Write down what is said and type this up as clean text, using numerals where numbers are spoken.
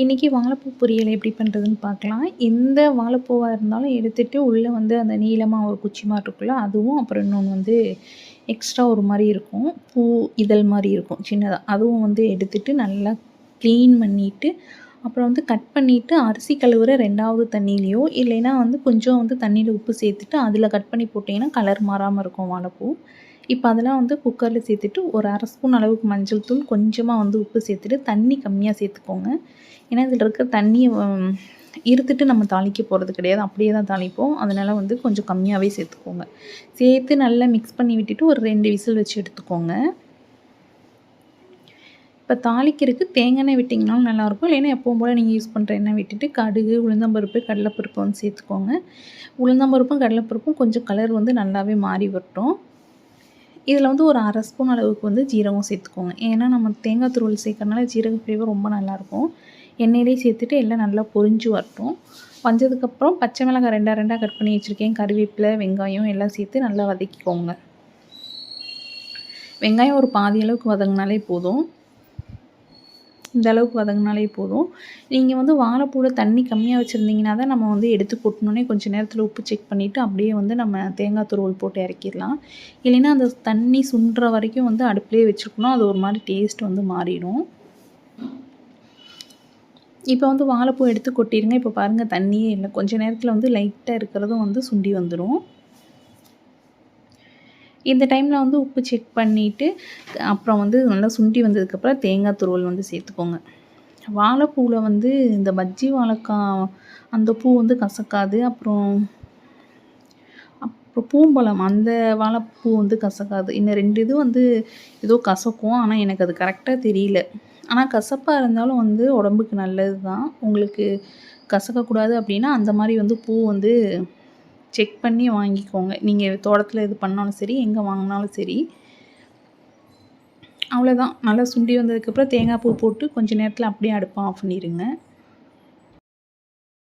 இன்றைக்கி வாழைப்பூ பொரியல் எப்படி பண்ணுறதுன்னு பார்க்கலாம். எந்த வாழைப்பூவா இருந்தாலும் எடுத்துட்டு உள்ளே வந்து அந்த நீளமாக ஒரு குச்சி மாரி இருக்குல்ல, அதுவும் அப்புறம் இன்னொன்று வந்து எக்ஸ்ட்ரா ஒரு மாரி இருக்கும். பூ இதழ் மாரி இருக்கும் சின்னதா. அதுவும் வந்து எடுத்துட்டு நல்லா க்ளீன் பண்ணிட்டு, அப்புறம் வந்து கட் பண்ணிவிட்டு அரிசி கழுவுற 2வது தண்ணியிலையோ இல்லைன்னா வந்து கொஞ்சம் வந்து தண்ணியில் உப்பு சேர்த்துட்டு அதில் கட் பண்ணி போட்டிங்கன்னா கலர் மாறாமல் இருக்கும் வாழைப்பூ. இப்போ அதெல்லாம் வந்து குக்கரில் சேர்த்துட்டு ஒரு 1/2 ஸ்பூன் அளவுக்கு மஞ்சள் தூள், கொஞ்சமாக வந்து உப்பு சேர்த்துட்டு தண்ணி கம்மியாக சேர்த்துக்கோங்க. ஏன்னா இதில் இருக்க தண்ணியை இருத்துட்டு நம்ம தாளிக்க போகிறது கிடையாது, அப்படியே தான் தாளிப்போம். அதனால் வந்து கொஞ்சம் கம்மியாகவே சேர்த்துக்கோங்க. சேர்த்து நல்லா மிக்ஸ் பண்ணி விட்டுட்டு ஒரு 2 விசில் வச்சு எடுத்துக்கோங்க. இப்போ தாளிக்கிறதுக்கு தேங்காய் எண்ணெய் விட்டிங்கனாலும் நல்லாயிருக்கும். இல்லைன்னா எப்பவும் போல் நீங்கள் யூஸ் பண்ணுற எண்ணெய் விட்டுட்டு கடுகு, உளுந்தம்பருப்பு, கடலைப்பருப்பு வந்து சேர்த்துக்கோங்க. உளுந்தம்பருப்பும் கடலைப்பருப்பும் கொஞ்சம் கலர் வந்து நல்லாவே மாறி வரட்டும். இதில் வந்து ஒரு 1/2 ஸ்பூன் அளவுக்கு வந்து ஜீரகம் சேர்த்துக்கோங்க. ஏன்னா நம்ம தேங்காய் துருவல் சேர்க்கறனால ஜீரக ஃப்ளேவர் ரொம்ப நல்லாயிருக்கும். எண்ணெயிலே சேர்த்துட்டு எல்லாம் நல்லா பொரிஞ்சு வரட்டும். வந்ததுக்கப்புறம் பச்சை மிளகாய் 2 கட் பண்ணி வச்சுருக்கேன். கருவேப்பிலை, வெங்காயம் எல்லாம் சேர்த்து நல்லா வதக்கிக்கோங்க. வெங்காயம் ஒரு பாதி அளவுக்கு வதங்கினாலே போதும். இந்த அளவுக்கு வதங்கினாலே போதும். நீங்கள் வந்து வாழைப்பூவில் தண்ணி கம்மியாக வச்சுருந்தீங்கன்னா தான் நம்ம வந்து எடுத்து கொட்டினோன்னே கொஞ்சம் நேரத்தில் உப்பு செக் பண்ணிவிட்டு அப்படியே வந்து நம்ம தேங்காய் துருவல் போட்டு இறக்கிடலாம். இல்லைன்னா அந்த தண்ணி சுண்டுற வரைக்கும் வந்து அடுப்புலேயே வச்சுருக்கணும். அது ஒரு மாதிரி டேஸ்ட் வந்து மாறிடும். இப்போ வந்து வாழைப்பூ எடுத்து கொட்டிடுங்க. இப்போ பாருங்கள் தண்ணியே இல்லை. கொஞ்சம் நேரத்தில் வந்து லைட்டாக இருக்கிறதும் வந்து சுண்டி வந்துடும். இந்த டைமில் வந்து உப்பு செக் பண்ணிவிட்டு அப்புறம் வந்து நல்லா சுண்டி வந்ததுக்கப்புறம் தேங்காய் துருவல் வந்து சேர்த்துக்கோங்க. வாழைப்பூவில் வந்து இந்த பஜ்ஜி வாழைக்காய் அந்த பூ வந்து கசக்காது. அப்புறம் பூம்பழம் அந்த வாழைப்பூ வந்து கசக்காது. இந்த 2 இது வந்து ஏதோ கசக்கும். ஆனால் எனக்கு அது கரெக்டாக தெரியல. ஆனால் கசப்பாக இருந்தாலும் வந்து உடம்புக்கு நல்லது தான். உங்களுக்கு கசக்கக்கூடாது அப்படின்னா அந்த மாதிரி வந்து பூ வந்து செக் பண்ணி வாங்கிக்கோங்க. நீங்கள் தோட்டத்தில் இது பண்ணாலும் சரி, எங்கே வாங்கினாலும் சரி. அவ்வளோதான். நல்லா சுண்டி வந்ததுக்கப்புறம் தேங்காய் பூ போட்டு கொஞ்சம் நேரத்தில் அப்படியே அடுப்பை ஆஃப் பண்ணிடுங்க.